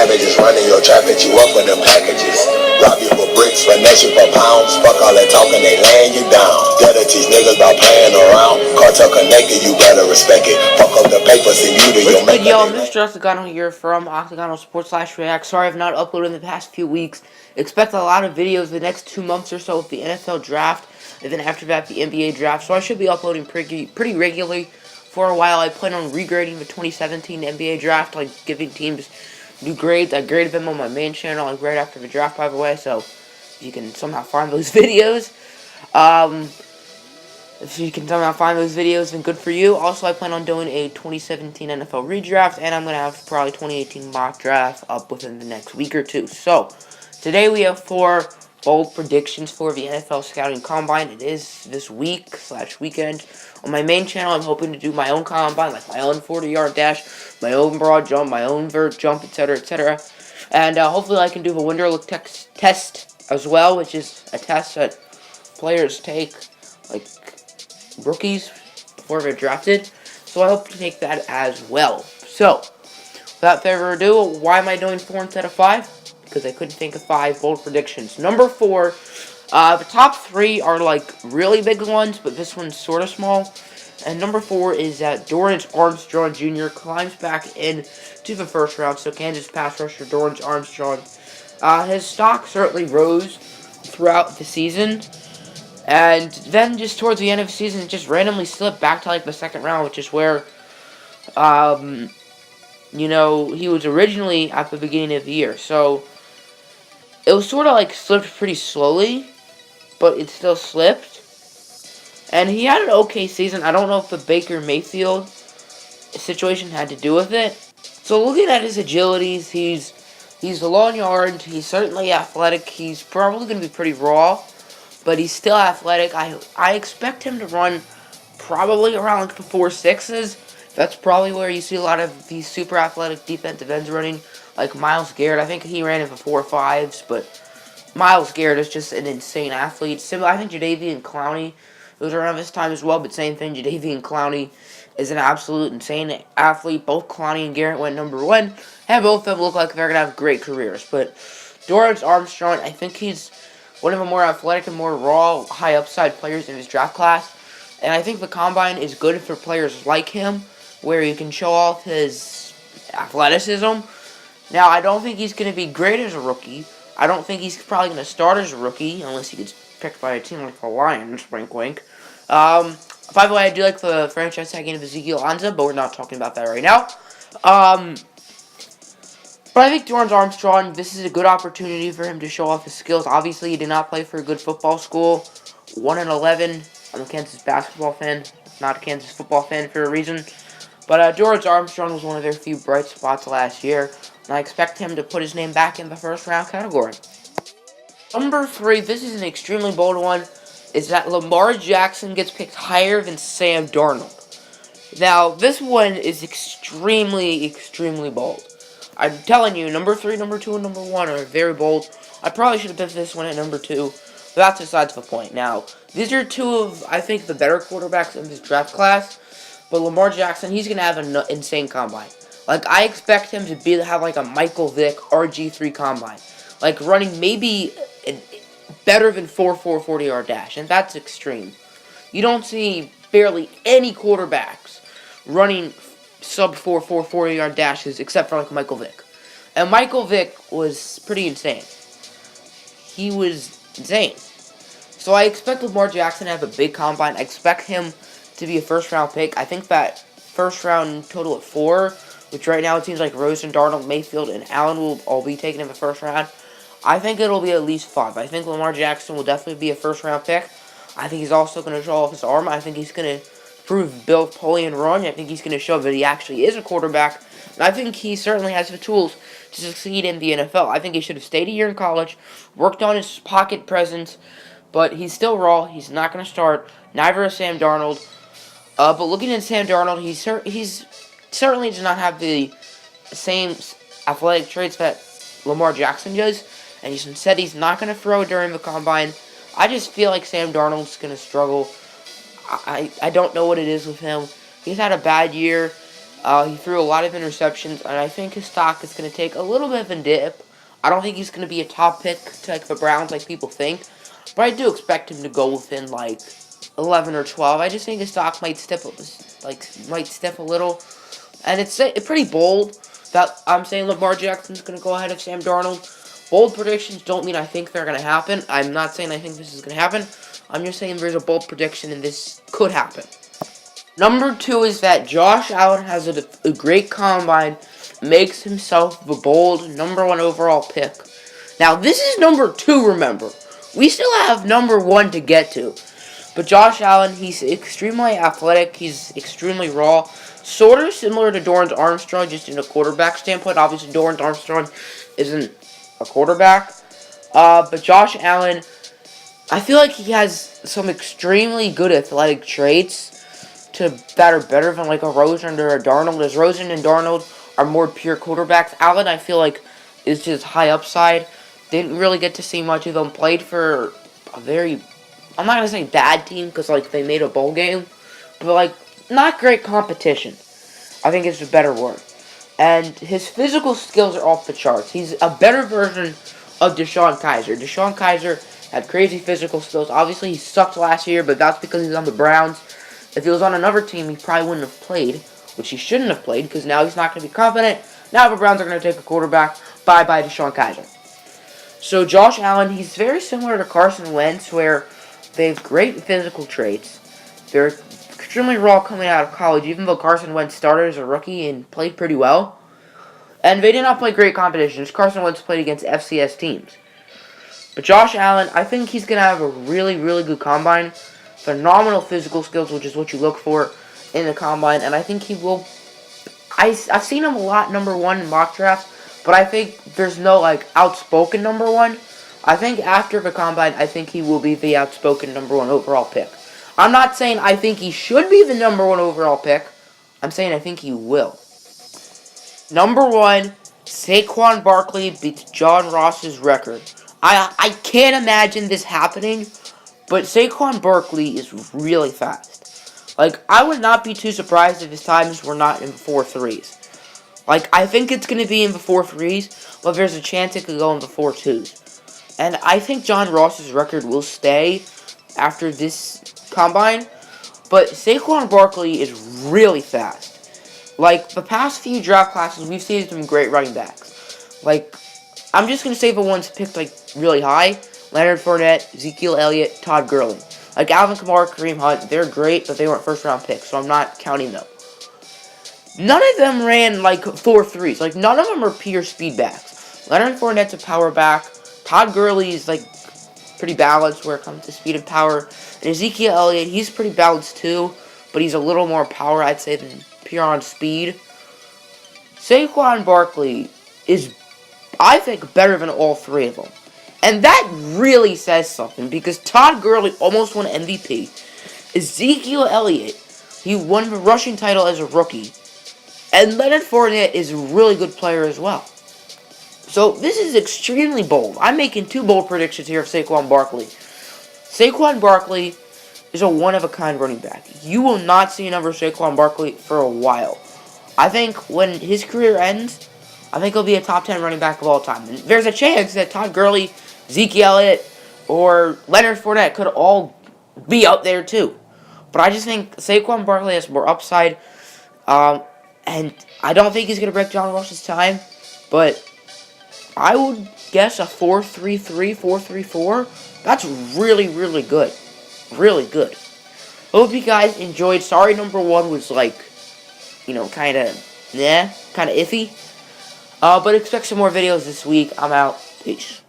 savages running your trap, hit you up with them packages. Rob you for bricks, finesse you for pounds. Fuck all that talking, they laying you down. Gotta teach niggas about playing around. Cartel connected, you better respect it. Fuck up the papers and you to your What's good, y'all? Mr. Octagonal here from Octagonal Sports / React. Sorry I've not uploaded in the past few weeks. Expect a lot of videos the next 2 months or so with the NFL draft, and then after that the NBA draft. So I should be uploading pretty regularly for a while. I plan on regrading the 2017 NBA draft, like giving teams new grades. I graded them on my main channel like right after the draft, by the way. So if you can somehow find those videos, if you can somehow find those videos, then good for you. Also, I plan on doing a 2017 NFL redraft, and I'm going to have probably 2018 mock draft up within the next week or two. So, today we have 4 bold predictions for the NFL Scouting Combine. It is this week/weekend. On my main channel, I'm hoping to do my own combine, like my own 40-yard dash, my own broad jump, my own vert jump, etc., etc. And hopefully I can do the winter look test as well, which is a test that players take, like, rookies before they're drafted. So I hope to take that as well. So, without further ado, why am I doing 4 instead of 5? Because I couldn't think of 5 bold predictions. Number 4, the top 3 are like really big ones, but this one's sort of small. And number 4 is that Dorance Armstrong Jr. climbs back into the first round. So Kansas pass rusher Dorance Armstrong. His stock certainly rose throughout the season. And then just towards the end of the season, it just randomly slipped back to like the second round, which is where, he was originally at the beginning of the year. So it was sort of like slipped pretty slowly, but it still slipped. And he had an okay season. I don't know if the Baker Mayfield situation had to do with it. So looking at his agilities, he's a long yard. He's certainly athletic. He's probably going to be pretty raw, but he's still athletic. I expect him to run probably around like the 4.6s. That's probably where you see a lot of these super athletic defensive ends running, like Myles Garrett. I think he ran in the 4.5s, but Myles Garrett is just an insane athlete. Similar, I think Jadeveon Clowney was around this time as well, but same thing. Jadeveon Clowney is an absolute insane athlete. Both Clowney and Garrett went number 1, and both of them look like they're going to have great careers. But Dorance Armstrong, I think he's one of the more athletic and more raw, high upside players in his draft class. And I think the Combine is good for players like him, where he can show off his athleticism. Now, I don't think he's going to be great as a rookie. I don't think he's probably going to start as a rookie, unless he gets picked by a team like the Lions, wink wink. By the way, I do like the franchise tagging of Ezekiel Ansah, but we're not talking about that right now. But I think Dorance Armstrong, this is a good opportunity for him to show off his skills. Obviously, he did not play for a good football school. 1-11. I'm a Kansas basketball fan, not a Kansas football fan for a reason. But Dorance Armstrong was one of their few bright spots last year, and I expect him to put his name back in the first round category. Number 3, this is an extremely bold one, is that Lamar Jackson gets picked higher than Sam Darnold. Now, this one is extremely bold. I'm telling you, number 3, number 2, and number 1 are very bold. I probably should have picked this one at number 2, but that's besides the point. Now, these are 2 of, I think, the better quarterbacks in this draft class, but Lamar Jackson, he's going to have an insane combine. Like, I expect him to have like a Michael Vick RG3 combine. Like, running maybe better than 4.4 40-yard dash, and that's extreme. You don't see barely any quarterbacks running sub 4.4 40-yard dashes except for like Michael Vick. And Michael Vick was pretty insane. He was insane. So I expect Lamar Jackson to have a big combine. I expect him to be a first-round pick. I think that first-round total of 4, which right now it seems like Rosen, Darnold, Mayfield, and Allen will all be taken in the first round. I think it'll be at least 5. I think Lamar Jackson will definitely be a first-round pick. I think he's also going to show off his arm. I think he's going to prove Bill Polian wrong. I think he's going to show that he actually is a quarterback. And I think he certainly has the tools to succeed in the NFL. I think he should have stayed a year in college, worked on his pocket presence, but he's still raw. He's not going to start. Neither is Sam Darnold. But looking at Sam Darnold, he's certainly does not have the same athletic traits that Lamar Jackson does. And he's not going to throw during the combine. I just feel like Sam Darnold's going to struggle. I don't know what it is with him. He's had a bad year. He threw a lot of interceptions, and I think his stock is going to take a little bit of a dip. I don't think he's going to be a top pick to like the Browns like people think, but I do expect him to go within like 11 or 12. I just think his stock might step a little, and it's pretty bold that I'm saying Lamar Jackson's going to go ahead of Sam Darnold. Bold predictions don't mean I think they're going to happen. I'm not saying I think this is going to happen. I'm just saying there's a bold prediction and this could happen. Number 2 is that Josh Allen has a great combine, makes himself the bold number 1 overall pick. Now, this is number 2, remember. We still have number 1 to get to. But Josh Allen, he's extremely athletic, he's extremely raw, sort of similar to Dorance Armstrong, just in a quarterback standpoint. Obviously, Dorance Armstrong isn't a quarterback. But Josh Allen, I feel like he has some extremely good athletic traits that are better than like a Rosen or a Darnold, as Rosen and Darnold are more pure quarterbacks. Allen, I feel like, is just high upside. Didn't really get to see much of him. Played for a very, I'm not going to say bad team, because like they made a bowl game, but like not great competition, I think is a better word. And his physical skills are off the charts. He's a better version of DeShone Kizer. DeShone Kizer had crazy physical skills. Obviously, he sucked last year, but that's because he's on the Browns. If he was on another team, he probably wouldn't have played, which he shouldn't have played, because now he's not going to be confident. Now the Browns are going to take a quarterback. Bye-bye DeShone Kizer. So Josh Allen, he's very similar to Carson Wentz, where they have great physical traits. They're extremely raw coming out of college, even though Carson Wentz started as a rookie and played pretty well. And they did not play great competitions. Carson Wentz played against FCS teams. But Josh Allen, I think he's going to have a really, really good combine. Phenomenal physical skills, which is what you look for in the combine. And I think he will. I've seen him a lot number 1 in mock drafts, but I think there's no like outspoken number 1. I think after the combine, I think he will be the outspoken number 1 overall pick. I'm not saying I think he should be the number 1 overall pick. I'm saying I think he will. Number 1, Saquon Barkley beats John Ross's record. I can't imagine this happening, but Saquon Barkley is really fast. Like, I would not be too surprised if his times were not in the 4.3s. Like, I think it's going to be in the 4.3s, but there's a chance it could go in the 4.2s. And I think John Ross's record will stay after this combine, but Saquon Barkley is really fast. Like, the past few draft classes, we've seen some great running backs. Like, I'm just going to say the ones picked, like, really high. Leonard Fournette, Ezekiel Elliott, Todd Gurley. Like Alvin Kamara, Kareem Hunt, they're great, but they weren't first-round picks, so I'm not counting them. None of them ran, like, 4.3s. Like, none of them are pure speed backs. Leonard Fournette's a power back. Todd Gurley is, like, pretty balanced where it comes to speed and power. And Ezekiel Elliott, he's pretty balanced, too, but he's a little more power, I'd say, than pure on speed. Saquon Barkley is, I think, better than all 3 of them. And that really says something, because Todd Gurley almost won MVP. Ezekiel Elliott, he won the rushing title as a rookie. And Leonard Fournette is a really good player as well. So this is extremely bold. I'm making 2 bold predictions here of Saquon Barkley. Saquon Barkley is a one-of-a-kind running back. You will not see another Saquon Barkley for a while. I think when his career ends, I think he'll be a top 10 running back of all time. And there's a chance that Todd Gurley, Zeke Elliott, or Leonard Fournette could all be up there too. But I just think Saquon Barkley has more upside. And I don't think he's going to break John Ross's time. But I would guess a 4.33, 4.34. That's really, really good. Really good. Hope you guys enjoyed. Sorry number 1 was like, kind of iffy. But expect some more videos this week. I'm out. Peace.